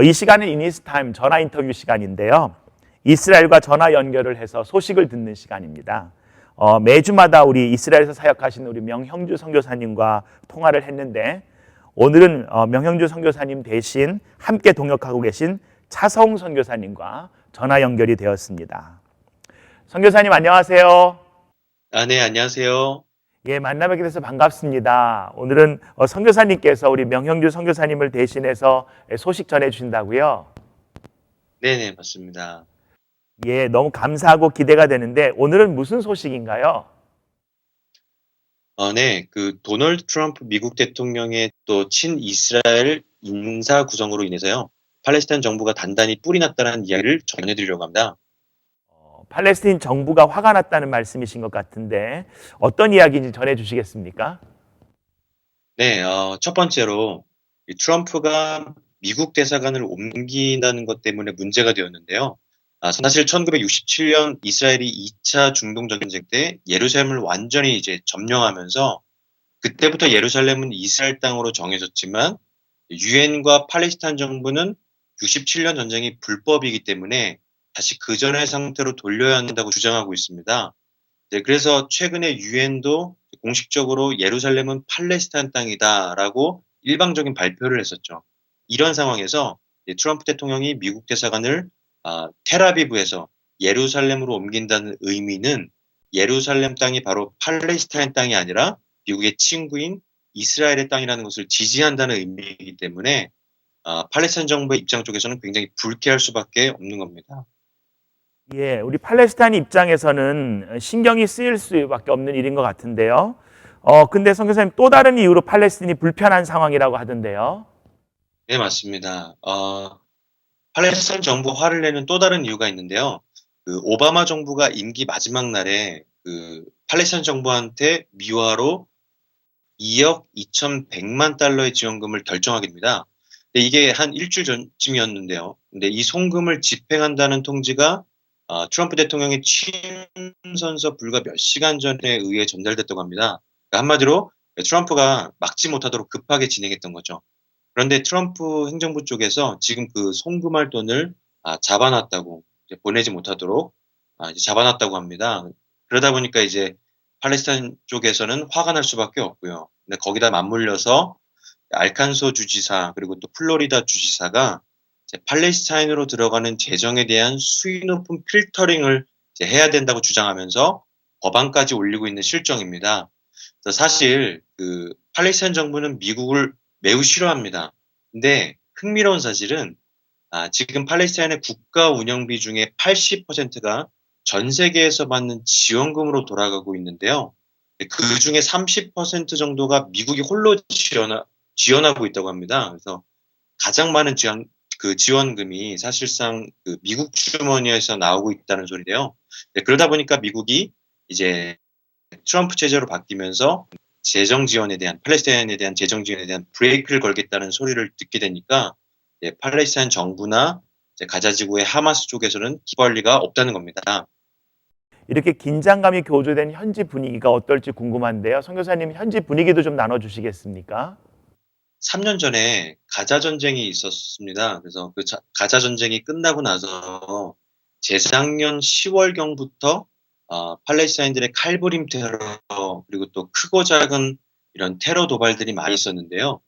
이 시간은 이니스타임 전화 인터뷰 시간인데요. 이스라엘과 전화 연결을 해서 소식을 듣는 시간입니다. 매주마다 우리 이스라엘에서 사역하시는 우리 명형주 선교사님과 통화를 했는데 오늘은 명형주 선교사님 대신 함께 동역하고 계신 차서웅 선교사님과 전화 연결이 되었습니다. 선교사님 안녕하세요. 네, 안녕하세요. 예, 만나뵙게 돼서 반갑습니다. 오늘은 선교사님께서 우리 명형주 선교사님을 대신해서 소식 전해 주신다고요? 네네, 맞습니다. 예, 너무 감사하고 기대가 되는데 오늘은 무슨 소식인가요? 네, 도널드 트럼프 미국 대통령의 또 친이스라엘 인사 구성으로 인해서요, 팔레스타인 정부가 단단히 뿔이 났다는 이야기를 전해드리려고 합니다. 팔레스타인 정부가 화가 났다는 말씀이신 것 같은데 어떤 이야기인지 전해 주시겠습니까? 네, 첫 번째로 이 트럼프가 미국 대사관을 옮긴다는 것 때문에 문제가 되었는데요. 사실 1967년 이스라엘이 2차 중동 전쟁 때 예루살렘을 완전히 이제 점령하면서 그때부터 예루살렘은 이스라엘 땅으로 정해졌지만 유엔과 팔레스타인 정부는 67년 전쟁이 불법이기 때문에 다시 그 전의 상태로 돌려야 한다고 주장하고 있습니다. 네, 그래서 최근에 유엔도 공식적으로 예루살렘은 팔레스타인 땅이다라고 일방적인 발표를 했었죠. 이런 상황에서 트럼프 대통령이 미국 대사관을 텔아비브에서 예루살렘으로 옮긴다는 의미는 예루살렘 땅이 바로 팔레스타인 땅이 아니라 미국의 친구인 이스라엘의 땅이라는 것을 지지한다는 의미이기 때문에 팔레스타인 정부의 입장 쪽에서는 굉장히 불쾌할 수밖에 없는 겁니다. 예, 우리 팔레스타인 입장에서는 신경이 쓰일 수밖에 없는 일인 것 같은데요. 근데 선교사님 또 다른 이유로 팔레스타인이 불편한 상황이라고 하던데요. 네, 맞습니다. 팔레스타인 정부 화를 내는 또 다른 이유가 있는데요. 오바마 정부가 임기 마지막 날에 팔레스타인 정부한테 미화로 2억 2,100만 달러의 지원금을 결정하게 됩니다. 근데 이게 한 일주일 전쯤이었는데요. 근데 이 송금을 집행한다는 통지가 트럼프 대통령의 취임 선서 불과 몇 시간 전에 의해 전달됐다고 합니다. 그러니까 한마디로 트럼프가 막지 못하도록 급하게 진행했던 거죠. 그런데 트럼프 행정부 쪽에서 지금 그 송금할 돈을 잡아놨다고, 이제 보내지 못하도록 이제 잡아놨다고 합니다. 그러다 보니까 이제 팔레스타인 쪽에서는 화가 날 수밖에 없고요. 근데 거기다 맞물려서 알칸소 주지사 그리고 또 플로리다 주지사가 이제 팔레스타인으로 들어가는 재정에 대한 수위 높은 필터링을 이제 해야 된다고 주장하면서 법안까지 올리고 있는 실정입니다. 그래서 사실 팔레스타인 정부는 미국을 매우 싫어합니다. 근데 흥미로운 사실은 지금 팔레스타인의 국가 운영비 중에 80%가 전 세계에서 받는 지원금으로 돌아가고 있는데요. 그 중에 30% 정도가 미국이 홀로 지원하고 있다고 합니다. 그래서 가장 많은 지원금이 사실상 미국 주머니에서 나오고 있다는 소리인데요. 그러다 보니까 미국이 이제 트럼프 체제로 바뀌면서 팔레스타인에 대한 재정 지원에 대한 브레이크를 걸겠다는 소리를 듣게 되니까 팔레스타인 정부나 가자 지구의 하마스 쪽에서는 기뻐할 리가 없다는 겁니다. 이렇게 긴장감이 교조된 현지 분위기가 어떨지 궁금한데요. 선교사님 현지 분위기도 좀 나눠주시겠습니까? 3년 전에 가자 전쟁이 있었습니다. 그래서 가자 전쟁이 끝나고 나서 재작년 10월경부터 팔레스타인들의 칼부림 테러 그리고 또 크고 작은 이런 테러 도발들이 많이 있었는데요.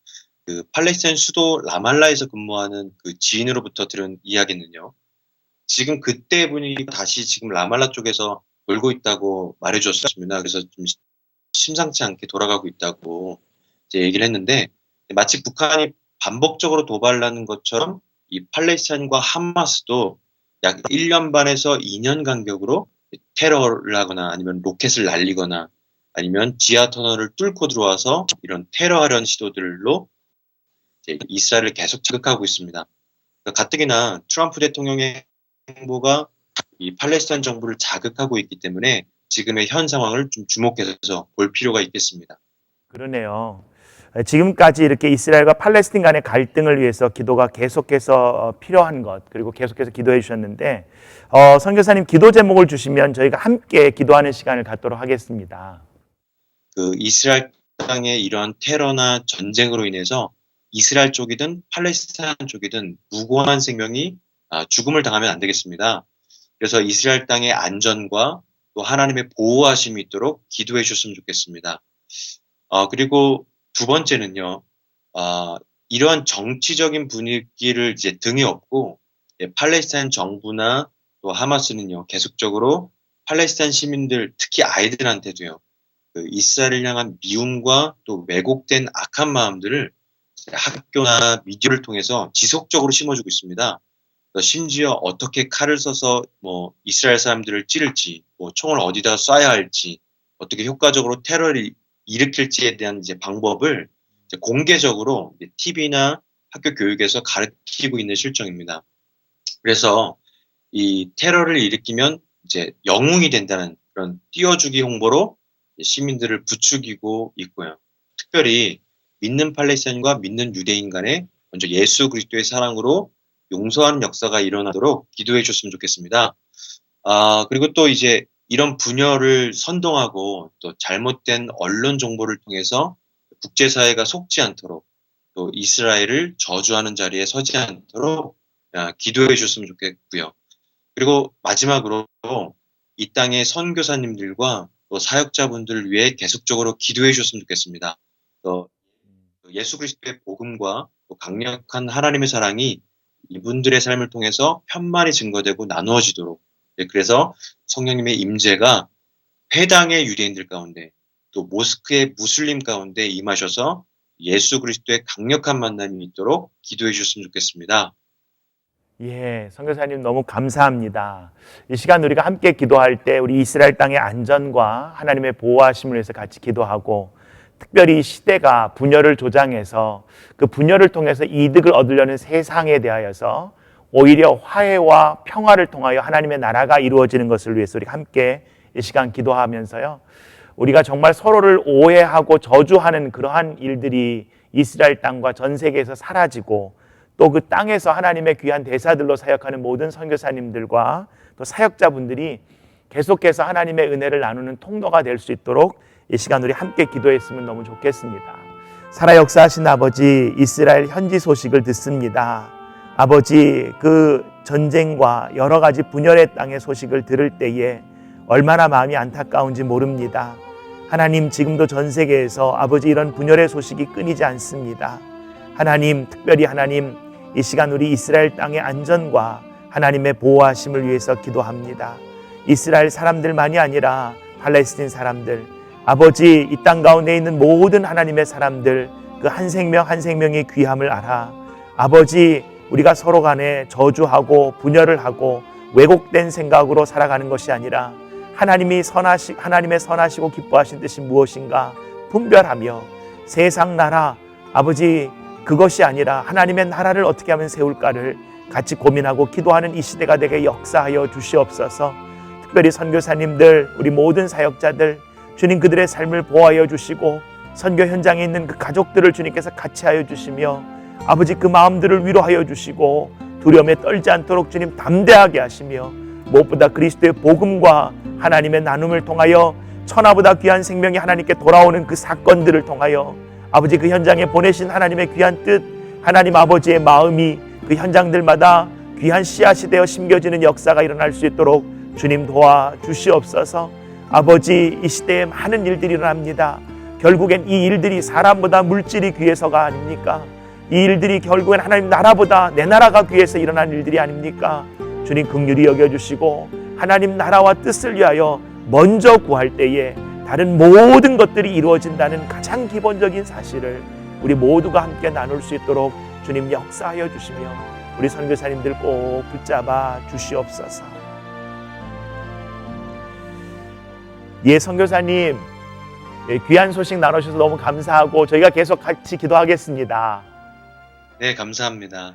팔레스타인 수도 라말라에서 근무하는 지인으로부터 들은 이야기는요. 지금 그때 분위기가 다시 지금 라말라 쪽에서 돌고 있다고 말해줬습니다. 그래서 좀 심상치 않게 돌아가고 있다고 이제 얘기를 했는데 마치 북한이 반복적으로 도발하는 것처럼 이 팔레스타인과 하마스도 약 1년 반에서 2년 간격으로 테러를 하거나 아니면 로켓을 날리거나 아니면 지하 터널을 뚫고 들어와서 이런 테러하려는 시도들로 이제 이스라엘을 계속 자극하고 있습니다. 그러니까 가뜩이나 트럼프 대통령의 행보가 이 팔레스타인 정부를 자극하고 있기 때문에 지금의 현 상황을 좀 주목해서 볼 필요가 있겠습니다. 그러네요. 지금까지 이렇게 이스라엘과 팔레스틴 간의 갈등을 위해서 기도가 계속해서 필요한 것 그리고 계속해서 기도해 주셨는데 선교사님 기도 제목을 주시면 저희가 함께 기도하는 시간을 갖도록 하겠습니다. 이스라엘 땅의 이러한 테러나 전쟁으로 인해서 이스라엘 쪽이든 팔레스타인 쪽이든 무고한 생명이 죽음을 당하면 안 되겠습니다. 그래서 이스라엘 땅의 안전과 또 하나님의 보호하심이 있도록 기도해 주셨으면 좋겠습니다. 그리고 두 번째는요, 이러한 정치적인 분위기를 이제 등에 업고 팔레스타인 정부나 또 하마스는요, 계속적으로 팔레스타인 시민들, 특히 아이들한테도요, 그 이스라엘을 향한 미움과 또 왜곡된 악한 마음들을 학교나 미디어를 통해서 지속적으로 심어주고 있습니다. 심지어 어떻게 칼을 써서 뭐 이스라엘 사람들을 찌를지, 뭐 총을 어디다 쏴야 할지, 어떻게 효과적으로 테러를 일으킬지에 대한 이제 방법을 이제 공개적으로 TV나 학교 교육에서 가르치고 있는 실정입니다. 그래서 이 테러를 일으키면 이제 영웅이 된다는 그런 띄워주기 홍보로 시민들을 부추기고 있고요. 특별히 믿는 팔레스타인과 믿는 유대인 간에 먼저 예수 그리스도의 사랑으로 용서하는 역사가 일어나도록 기도해 주셨으면 좋겠습니다. 그리고 또 이제 이런 분열을 선동하고 또 잘못된 언론 정보를 통해서 국제사회가 속지 않도록 또 이스라엘을 저주하는 자리에 서지 않도록 기도해 주셨으면 좋겠고요. 그리고 마지막으로 이 땅의 선교사님들과 또 사역자분들을 위해 계속적으로 기도해 주셨으면 좋겠습니다. 또 예수 그리스도의 복음과 또 강력한 하나님의 사랑이 이분들의 삶을 통해서 편만이 증거되고 나누어지도록, 그래서 성령님의 임재가 회당의 유대인들 가운데 또 모스크의 무슬림 가운데 임하셔서 예수 그리스도의 강력한 만남이 있도록 기도해 주셨으면 좋겠습니다. 예, 선교사님 너무 감사합니다. 이 시간 우리가 함께 기도할 때 우리 이스라엘 땅의 안전과 하나님의 보호하심을 위해서 같이 기도하고, 특별히 이 시대가 분열을 조장해서 그 분열을 통해서 이득을 얻으려는 세상에 대하여서 오히려 화해와 평화를 통하여 하나님의 나라가 이루어지는 것을 위해서 우리 함께 이 시간 기도하면서요, 우리가 정말 서로를 오해하고 저주하는 그러한 일들이 이스라엘 땅과 전 세계에서 사라지고, 또 그 땅에서 하나님의 귀한 대사들로 사역하는 모든 선교사님들과 또 사역자분들이 계속해서 하나님의 은혜를 나누는 통로가 될 수 있도록 이 시간 우리 함께 기도했으면 너무 좋겠습니다. 살아 역사하신 아버지, 이스라엘 현지 소식을 듣습니다. 아버지, 그 전쟁과 여러 가지 분열의 땅의 소식을 들을 때에 얼마나 마음이 안타까운지 모릅니다. 하나님, 지금도 전 세계에서 아버지 이런 분열의 소식이 끊이지 않습니다. 하나님, 특별히 하나님, 이 시간 우리 이스라엘 땅의 안전과 하나님의 보호하심을 위해서 기도합니다. 이스라엘 사람들만이 아니라 팔레스틴 사람들, 아버지, 이 땅 가운데 있는 모든 하나님의 사람들, 그 한 생명 한 생명의 귀함을 알아 아버지, 우리가 서로 간에 저주하고 분열을 하고 왜곡된 생각으로 살아가는 것이 아니라 하나님의 선하시고 기뻐하신 뜻이 무엇인가 분별하며 세상 나라, 아버지, 그것이 아니라 하나님의 나라를 어떻게 하면 세울까를 같이 고민하고 기도하는 이 시대가 되게 역사하여 주시옵소서. 특별히 선교사님들, 우리 모든 사역자들, 주님 그들의 삶을 보호하여 주시고 선교 현장에 있는 그 가족들을 주님께서 같이 하여 주시며 아버지, 그 마음들을 위로하여 주시고 두려움에 떨지 않도록 주님 담대하게 하시며, 무엇보다 그리스도의 복음과 하나님의 나눔을 통하여 천하보다 귀한 생명이 하나님께 돌아오는 그 사건들을 통하여 아버지, 그 현장에 보내신 하나님의 귀한 뜻, 하나님 아버지의 마음이 그 현장들마다 귀한 씨앗이 되어 심겨지는 역사가 일어날 수 있도록 주님 도와 주시옵소서. 아버지, 이 시대에 많은 일들이 일어납니다. 결국엔 이 일들이 사람보다 물질이 귀해서가 아닙니까? 이 일들이 결국엔 하나님 나라보다 내 나라가 귀해서 일어난 일들이 아닙니까? 주님 긍휼히 여겨주시고 하나님 나라와 뜻을 위하여 먼저 구할 때에 다른 모든 것들이 이루어진다는 가장 기본적인 사실을 우리 모두가 함께 나눌 수 있도록 주님 역사하여 주시며 우리 선교사님들 꼭 붙잡아 주시옵소서. 예, 선교사님, 귀한 소식 나누셔서 너무 감사하고 저희가 계속 같이 기도하겠습니다. 네, 감사합니다.